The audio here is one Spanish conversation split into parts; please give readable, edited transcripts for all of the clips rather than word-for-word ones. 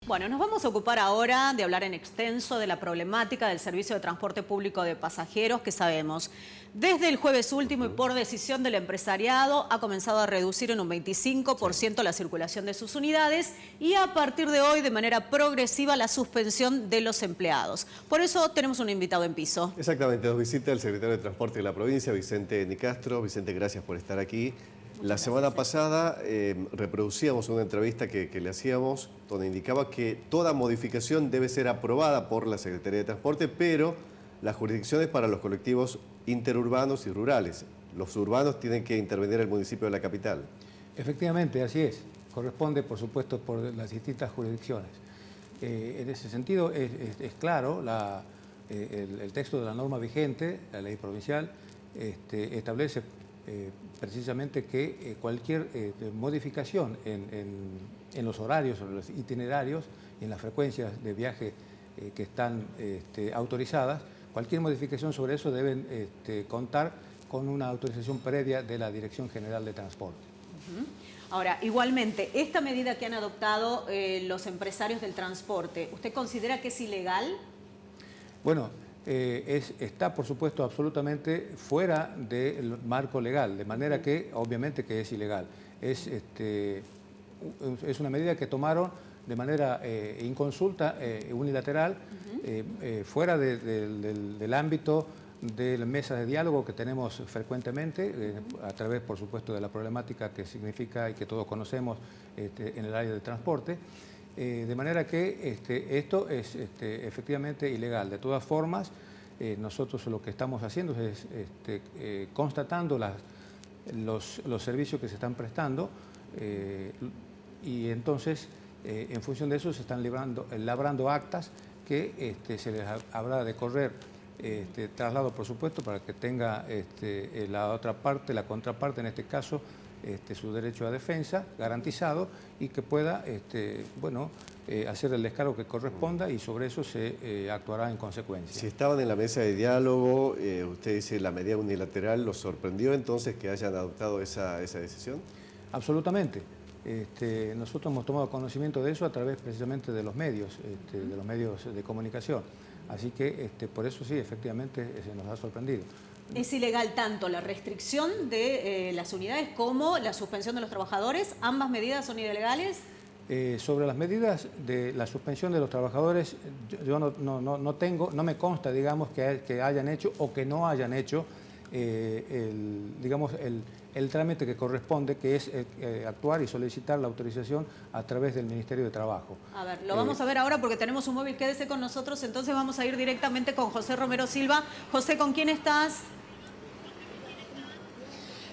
Bueno, nos vamos a ocupar ahora de hablar en extenso de la problemática del servicio de transporte público de pasajeros que sabemos. Desde el jueves último y por decisión del empresariado ha comenzado a reducir en un 25% la circulación de sus unidades y a partir de hoy de manera progresiva la suspensión de los empleados. Por eso tenemos un invitado en piso. Exactamente, nos visita el secretario de Transporte de la provincia, Vicente Nicastro. Vicente, gracias por estar aquí. La semana pasada reproducíamos una entrevista que le hacíamos donde indicaba que toda modificación debe ser aprobada por la Secretaría de Transporte, pero las jurisdicciones para los colectivos interurbanos y rurales. Los urbanos tienen que intervenir el municipio de la capital. Efectivamente, así es. Corresponde, por supuesto, por las distintas jurisdicciones. En ese sentido, es claro, el texto de la norma vigente, la ley provincial, establece precisamente que cualquier modificación en los horarios, en los itinerarios y en las frecuencias de viaje que están autorizadas, cualquier modificación sobre eso deben contar con una autorización previa de la Dirección General de Transporte. Ahora, igualmente, esta medida que han adoptado los empresarios del transporte, ¿usted considera que es ilegal? Bueno, está, por supuesto, absolutamente fuera del marco legal, de manera que, obviamente, que es ilegal. Es una medida que tomaron de manera inconsulta, unilateral, fuera del ámbito de las mesas de diálogo que tenemos frecuentemente, a través, por supuesto, de la problemática que significa y que todos conocemos en el área del transporte. De manera que esto es efectivamente ilegal. De todas formas, nosotros lo que estamos haciendo es constatando los servicios que se están prestando y entonces, en función de eso, se están labrando actas que se les habrá de correr traslado, por supuesto, para que tenga la otra parte, la contraparte, en este caso, su derecho a defensa garantizado y que pueda hacer el descargo que corresponda y sobre eso se actuará en consecuencia. Si estaban en la mesa de diálogo, usted dice la medida unilateral, ¿los sorprendió entonces que hayan adoptado esa decisión? Absolutamente. Nosotros hemos tomado conocimiento de eso a través precisamente de los medios de comunicación. Así que por eso sí, efectivamente, se nos ha sorprendido. ¿Es ilegal tanto la restricción de las unidades como la suspensión de los trabajadores? ¿Ambas medidas son ilegales? Sobre las medidas de la suspensión de los trabajadores, yo no me consta, digamos, que hayan hecho o que no hayan hecho el trámite que corresponde, que es actuar y solicitar la autorización a través del Ministerio de Trabajo. A ver, lo vamos a ver ahora porque tenemos un móvil. Quédese con nosotros, entonces vamos a ir directamente con José Romero Silva. José, ¿con quién estás?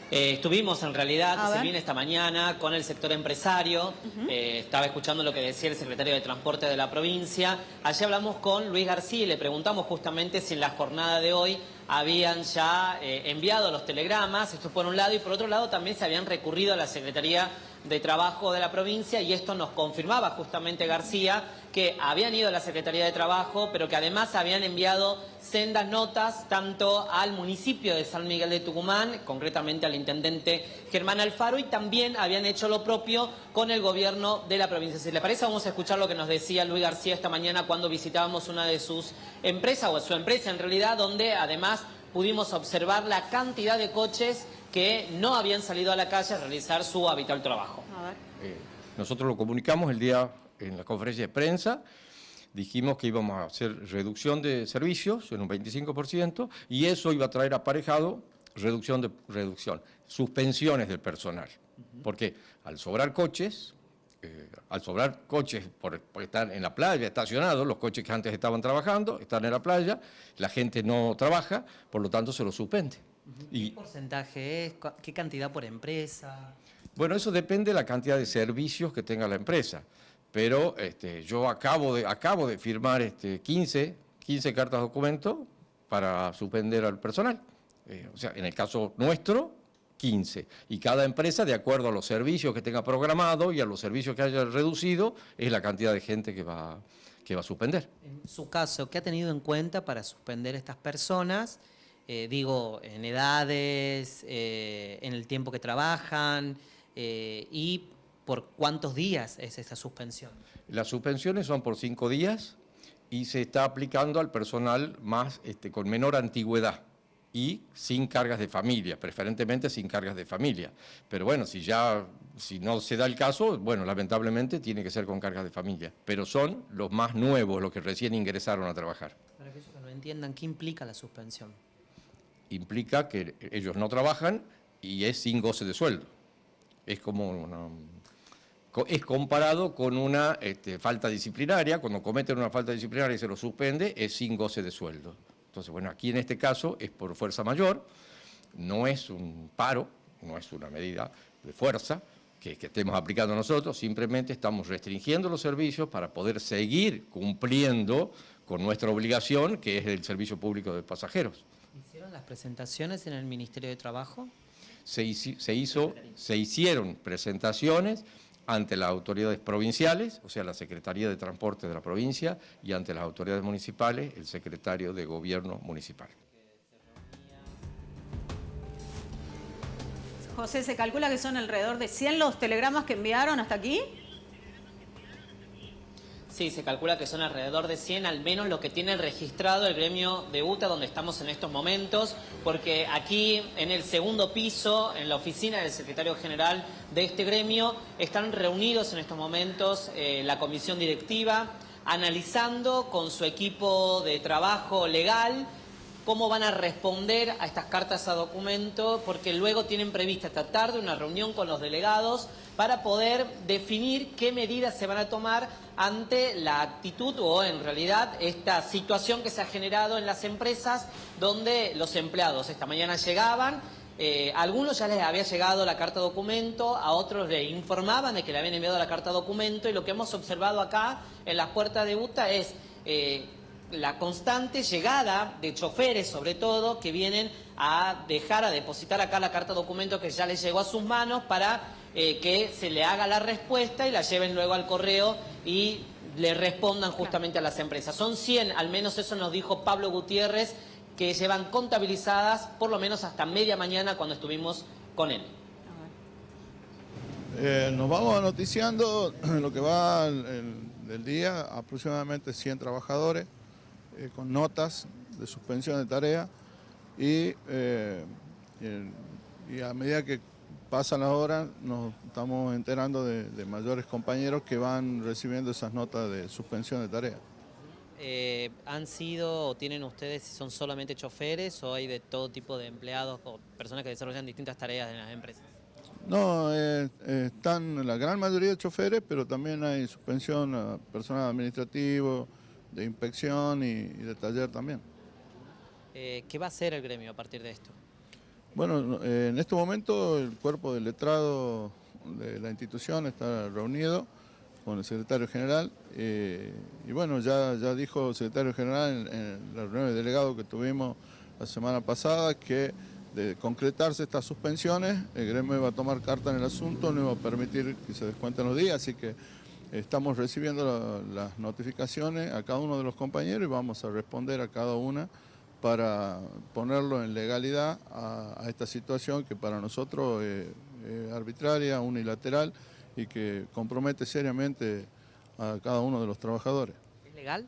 Estuvimos en realidad, Silvina, esta mañana con el sector empresario. Estaba escuchando lo que decía el secretario de Transporte de la provincia. Allí hablamos con Luis García y le preguntamos justamente si en la jornada de hoy habían ya enviado los telegramas, esto por un lado, y por otro lado también se habían recurrido a la Secretaría de Trabajo de la provincia, y esto nos confirmaba justamente García que habían ido a la Secretaría de Trabajo, pero que además habían enviado sendas notas tanto al municipio de San Miguel de Tucumán, concretamente al intendente Germán Alfaro, y también habían hecho lo propio con el gobierno de la provincia. Si le parece, vamos a escuchar lo que nos decía Luis García esta mañana cuando visitábamos una de sus empresas, o su empresa en realidad, donde además pudimos observar la cantidad de coches que no habían salido a la calle a realizar su habitual trabajo. Nosotros lo comunicamos el día en la conferencia de prensa, dijimos que íbamos a hacer reducción de servicios en un 25% y eso iba a traer aparejado suspensiones del personal. Porque al sobrar coches por estar en la playa, estacionados, los coches que antes estaban trabajando, están en la playa, la gente no trabaja, por lo tanto se los suspende. ¿Qué porcentaje es? ¿Qué cantidad por empresa? Bueno, eso depende de la cantidad de servicios que tenga la empresa. Pero yo acabo de firmar 15 cartas de documento para suspender al personal. O sea, en el caso nuestro, 15. Y cada empresa, de acuerdo a los servicios que tenga programado y a los servicios que haya reducido, es la cantidad de gente que va a suspender. En su caso, ¿qué ha tenido en cuenta para suspender a estas personas? En edades, en el tiempo que trabajan y ¿Por cuántos días es esta suspensión? Las suspensiones son por 5 días y se está aplicando al personal con menor antigüedad y sin cargas de familia, preferentemente sin cargas de familia. Pero bueno, si no se da el caso, bueno, lamentablemente tiene que ser con cargas de familia. Pero son los más nuevos, los que recién ingresaron a trabajar. Para aquellos que no entiendan, ¿qué implica la suspensión? Implica que ellos no trabajan y es sin goce de sueldo. Es comparado con una falta disciplinaria. Cuando cometen una falta disciplinaria y se lo suspende, es sin goce de sueldo. Entonces, bueno, aquí en este caso es por fuerza mayor, no es un paro, no es una medida de fuerza que estemos aplicando nosotros, simplemente estamos restringiendo los servicios para poder seguir cumpliendo con nuestra obligación, que es el servicio público de pasajeros. ¿Hicieron las presentaciones en el Ministerio de Trabajo? Se hicieron presentaciones ante las autoridades provinciales, o sea, la Secretaría de Transporte de la provincia, y ante las autoridades municipales, el secretario de Gobierno municipal. José, se calcula que son alrededor de 100 los telegramas que enviaron hasta aquí. Sí, se calcula que son alrededor de 100, al menos lo que tiene registrado el gremio de UTA, donde estamos en estos momentos, porque aquí en el segundo piso, en la oficina del secretario general de este gremio, están reunidos en estos momentos la comisión directiva, analizando con su equipo de trabajo legal cómo van a responder a estas cartas a documento, porque luego tienen prevista esta tarde una reunión con los delegados para poder definir qué medidas se van a tomar ante la actitud o en realidad esta situación que se ha generado en las empresas donde los empleados esta mañana llegaban. A algunos ya les había llegado la carta documento, a otros les informaban de que le habían enviado la carta documento, y lo que hemos observado acá en las puertas de UTA es la constante llegada de choferes, sobre todo, que vienen a depositar acá la carta documento que ya les llegó a sus manos para que se le haga la respuesta y la lleven luego al correo y le respondan justamente a las empresas. Son 100, al menos eso nos dijo Pablo Gutiérrez, que llevan contabilizadas por lo menos hasta media mañana cuando estuvimos con él. Nos vamos noticiando lo que va del día, aproximadamente 100 trabajadores con notas de suspensión de tarea y a medida que pasan las horas nos estamos enterando de mayores compañeros que van recibiendo esas notas de suspensión de tarea. ¿Han sido o tienen ustedes, si son solamente choferes o hay de todo tipo de empleados o personas que desarrollan distintas tareas en las empresas? No, están la gran mayoría de choferes, pero también hay suspensión a personal administrativo, de inspección y de taller también. ¿Qué va a hacer el gremio a partir de esto? Bueno, en este momento el cuerpo del letrado de la institución está reunido con el secretario general y bueno, ya dijo el secretario general en la reunión de delegados que tuvimos la semana pasada que de concretarse estas suspensiones, el gremio va a tomar carta en el asunto, no va a permitir que se descuenten los días, así que estamos recibiendo las notificaciones a cada uno de los compañeros y vamos a responder a cada una para ponerlo en legalidad a esta situación que para nosotros es arbitraria, unilateral y que compromete seriamente a cada uno de los trabajadores. ¿Es legal?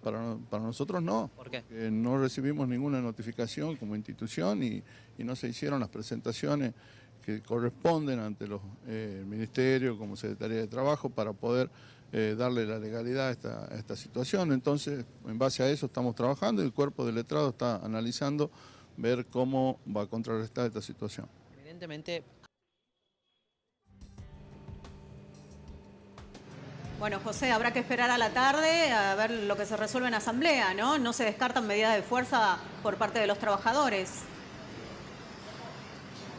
Para nosotros no. ¿Por qué? No recibimos ninguna notificación como institución y no se hicieron las presentaciones que corresponden ante los ministerios como Secretaría de Trabajo para poder darle la legalidad a esta situación. Entonces, en base a eso estamos trabajando y el cuerpo de letrado está analizando ver cómo va a contrarrestar esta situación. Evidentemente. Bueno, José, habrá que esperar a la tarde a ver lo que se resuelve en asamblea, ¿no? No se descartan medidas de fuerza por parte de los trabajadores.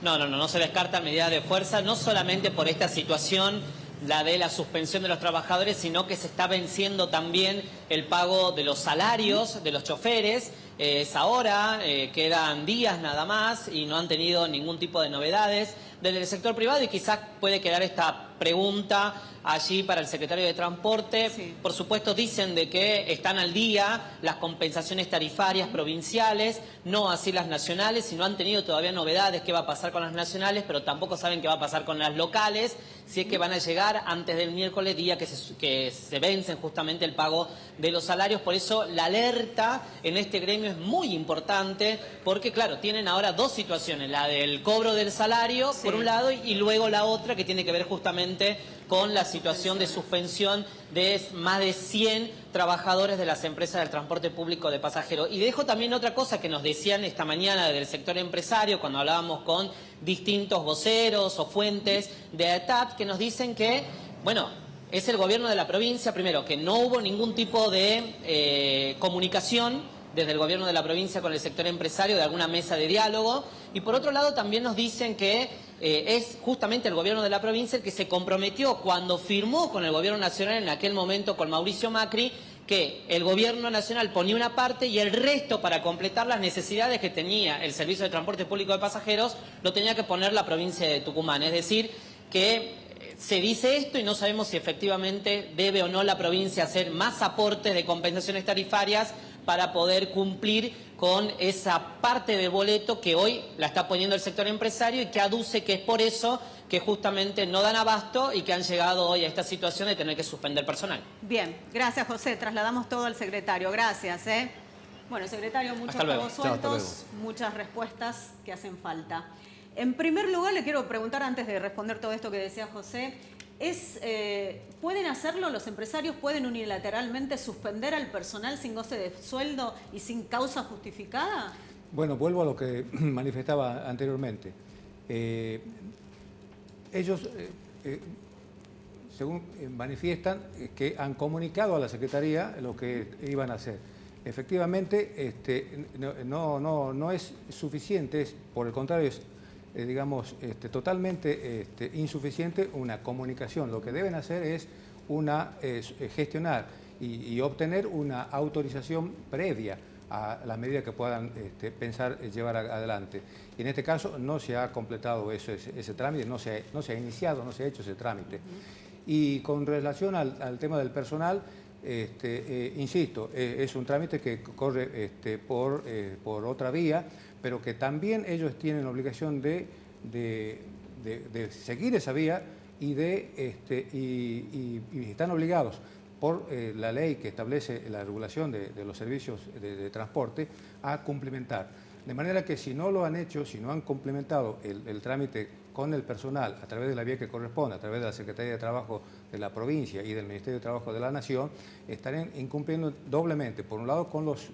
No se descartan medidas de fuerza, no solamente por esta situación, la de la suspensión de los trabajadores, sino que se está venciendo también el pago de los salarios de los choferes. Es ahora, quedan días nada más y no han tenido ningún tipo de novedades desde el sector privado y quizás puede quedar esta pregunta allí para el secretario de Transporte. Sí. Por supuesto dicen de que están al día las compensaciones tarifarias provinciales, no así las nacionales, y no han tenido todavía novedades qué va a pasar con las nacionales, pero tampoco saben qué va a pasar con las locales, si es que van a llegar antes del miércoles, día que se vencen justamente el pago de los salarios. Por eso la alerta en este gremio es muy importante, porque claro, tienen ahora dos situaciones, la del cobro del salario, Sí. por un lado, y luego la otra que tiene que ver justamente con la situación de suspensión de más de 100 trabajadores de las empresas del transporte público de pasajeros. Y dejo también otra cosa que nos decían esta mañana del sector empresario, cuando hablábamos con distintos voceros o fuentes de AETAP, que nos dicen que, bueno, es el gobierno de la provincia, primero, que no hubo ningún tipo de comunicación desde el gobierno de la provincia con el sector empresario, de alguna mesa de diálogo, y por otro lado también nos dicen que es justamente el gobierno de la provincia el que se comprometió cuando firmó con el gobierno nacional en aquel momento con Mauricio Macri, que el gobierno nacional ponía una parte y el resto, para completar las necesidades que tenía el servicio de transporte público de pasajeros, lo tenía que poner la provincia de Tucumán. Es decir, que se dice esto y no sabemos si efectivamente debe o no la provincia hacer más aportes de compensaciones tarifarias para poder cumplir con esa parte del boleto que hoy la está poniendo el sector empresario y que aduce que es por eso que justamente no dan abasto y que han llegado hoy a esta situación de tener que suspender personal. Bien, gracias José, trasladamos todo al secretario, gracias. Bueno, secretario, muchos Hasta luego. cabos Chao, hasta sueltos, muchas respuestas que hacen falta. En primer lugar, le quiero preguntar, antes de responder todo esto que decía José, ¿pueden hacerlo los empresarios? ¿Pueden unilateralmente suspender al personal sin goce de sueldo y sin causa justificada? Bueno, vuelvo a lo que manifestaba anteriormente. Ellos, según manifiestan, que han comunicado a la Secretaría lo que iban a hacer. Efectivamente, no es suficiente, por el contrario, es digamos, totalmente insuficiente una comunicación. Lo que deben hacer es gestionar y obtener una autorización previa a las medidas que puedan pensar llevar adelante. Y en este caso no se ha completado ese trámite, no se ha iniciado, no se ha hecho ese trámite. Y con relación al tema del personal, insisto, es un trámite que corre por otra vía, pero que también ellos tienen la obligación de seguir esa vía y están obligados por la ley que establece la regulación de los servicios de transporte a cumplimentar. De manera que si no lo han hecho, si no han cumplimentado el trámite con el personal a través de la vía que corresponde, a través de la Secretaría de Trabajo de la provincia y del Ministerio de Trabajo de la Nación, estarán incumpliendo doblemente, por un lado con los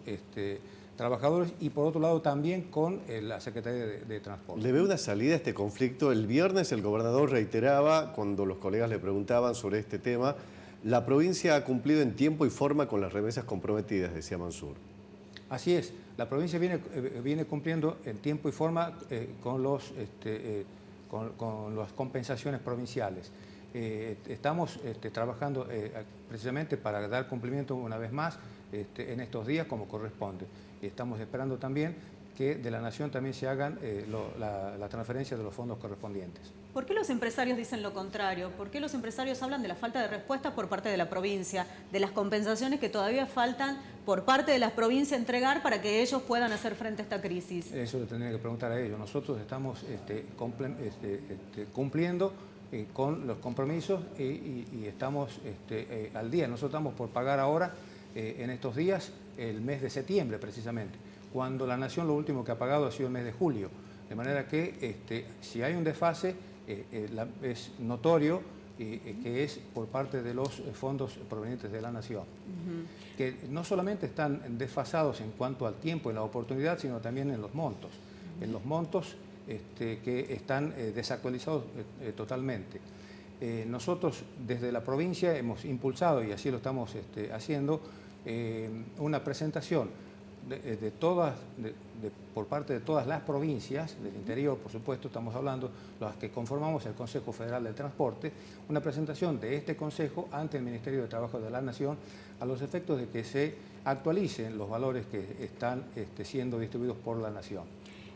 trabajadores y por otro lado también con la Secretaría de Transporte. ¿Le ve una salida a este conflicto? El viernes el gobernador reiteraba, cuando los colegas le preguntaban sobre este tema, la provincia ha cumplido en tiempo y forma con las remesas comprometidas, decía Mansur. Así es, la provincia viene cumpliendo en tiempo y forma con las compensaciones provinciales. Estamos trabajando precisamente para dar cumplimiento una vez más en estos días como corresponde. Estamos esperando también que de la Nación también se hagan la transferencia de los fondos correspondientes. ¿Por qué los empresarios dicen lo contrario? ¿Por qué los empresarios hablan de la falta de respuesta por parte de la provincia, de las compensaciones que todavía faltan por parte de la provincia entregar para que ellos puedan hacer frente a esta crisis? Eso le tendría que preguntar a ellos. Nosotros estamos cumpliendo con los compromisos y estamos al día. Nosotros estamos por pagar ahora, en estos días, el mes de septiembre precisamente, cuando la Nación lo último que ha pagado ha sido el mes de julio. De manera que si hay un desfase, es notorio que es por parte de los fondos provenientes de la Nación, que no solamente están desfasados en cuanto al tiempo y la oportunidad, sino también en los montos. En los montos que están desactualizados totalmente. Nosotros desde la provincia hemos impulsado, y así lo estamos haciendo, una presentación por parte de todas las provincias del interior, por supuesto, estamos hablando, las que conformamos el Consejo Federal del Transporte, una presentación de este Consejo ante el Ministerio de Trabajo de la Nación a los efectos de que se actualicen los valores que están siendo distribuidos por la Nación.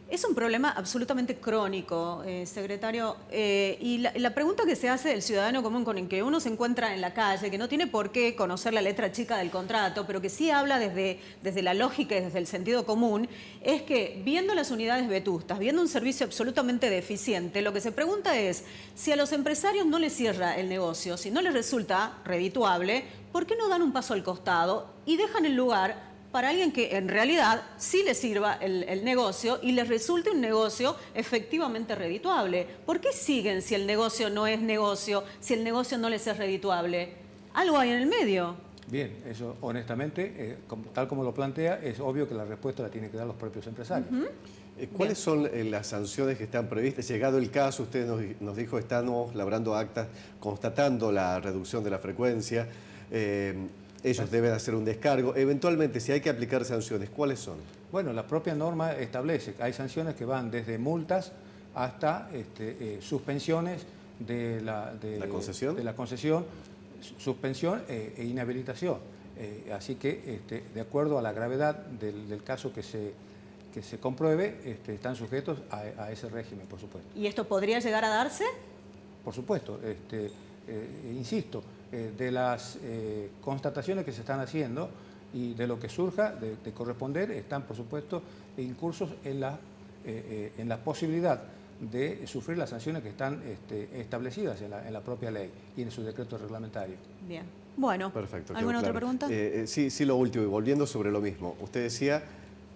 Es un problema absolutamente crónico, secretario, y la pregunta que se hace del ciudadano común con el que uno se encuentra en la calle, que no tiene por qué conocer la letra chica del contrato, pero que sí habla desde la lógica y desde el sentido común, es que viendo las unidades vetustas, viendo un servicio absolutamente deficiente, lo que se pregunta es, si a los empresarios no les cierra el negocio, si no les resulta redituable, ¿por qué no dan un paso al costado y dejan el lugar para alguien que en realidad sí le sirva el negocio y les resulte un negocio efectivamente redituable? ¿Por qué siguen si el negocio no es negocio, si el negocio no les es redituable? Algo hay en el medio. Bien, eso honestamente, tal como lo plantea, es obvio que la respuesta la tienen que dar los propios empresarios. ¿Cuáles son las sanciones que están previstas? Llegado el caso, usted nos dijo, estamos labrando actas constatando la reducción de la frecuencia. Ellos deben hacer un descargo. Eventualmente, si hay que aplicar sanciones, ¿cuáles son? Bueno, la propia norma establece que hay sanciones que van desde multas hasta suspensiones de la concesión, suspensión e inhabilitación. Así que, de acuerdo a la gravedad del caso que se compruebe, están sujetos a ese régimen, por supuesto. ¿Y esto podría llegar a darse? Por supuesto. Insisto, de las constataciones que se están haciendo y de lo que surja de corresponder, están, por supuesto, incursos en la posibilidad de sufrir las sanciones que están establecidas en la propia ley y en su decreto reglamentario. Bien. Bueno, perfecto, ¿alguna otra claro. pregunta? Sí, lo último, y volviendo sobre lo mismo. Usted decía,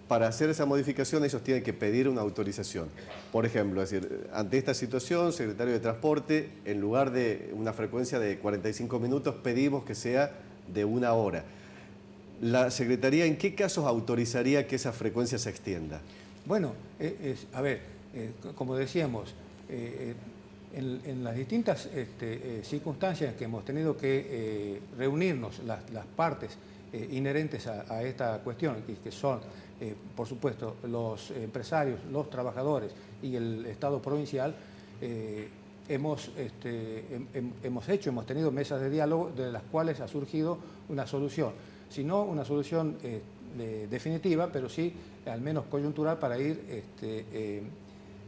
para hacer esa modificación ellos tienen que pedir una autorización. Por ejemplo, es decir, ante esta situación, secretario de Transporte, en lugar de una frecuencia de 45 minutos, pedimos que sea de 1 hora. ¿La Secretaría en qué casos autorizaría que esa frecuencia se extienda? Bueno, como decíamos, en las distintas circunstancias que hemos tenido que reunirnos, las partes inherentes a esta cuestión, que son, por supuesto, los empresarios, los trabajadores y el Estado provincial, hemos tenido mesas de diálogo de las cuales ha surgido una solución. Si no una solución definitiva, pero sí al menos coyuntural para ir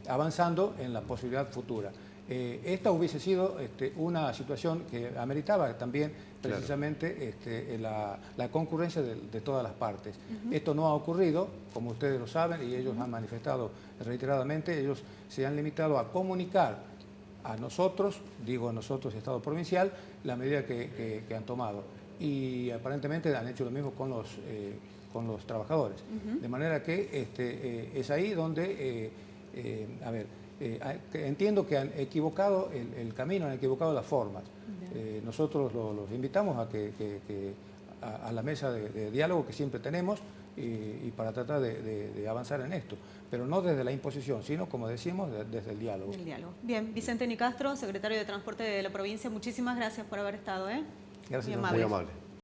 avanzando en la posibilidad futura. Esta hubiese sido una situación que ameritaba también precisamente la concurrencia de todas las partes. Esto no ha ocurrido, como ustedes lo saben, y ellos han manifestado reiteradamente, ellos se han limitado a comunicar a nosotros, digo a nosotros, Estado provincial, la medida que han tomado. Y aparentemente han hecho lo mismo con los trabajadores. De manera que es ahí donde, entiendo que han equivocado el camino, han equivocado las formas. Nosotros los invitamos a la mesa de diálogo que siempre tenemos y para tratar de avanzar en esto, pero no desde la imposición, sino, como decimos, desde el diálogo. Bien, Vicente Nicastro, secretario de Transporte de la provincia, muchísimas gracias por haber estado. Gracias. Muy amable.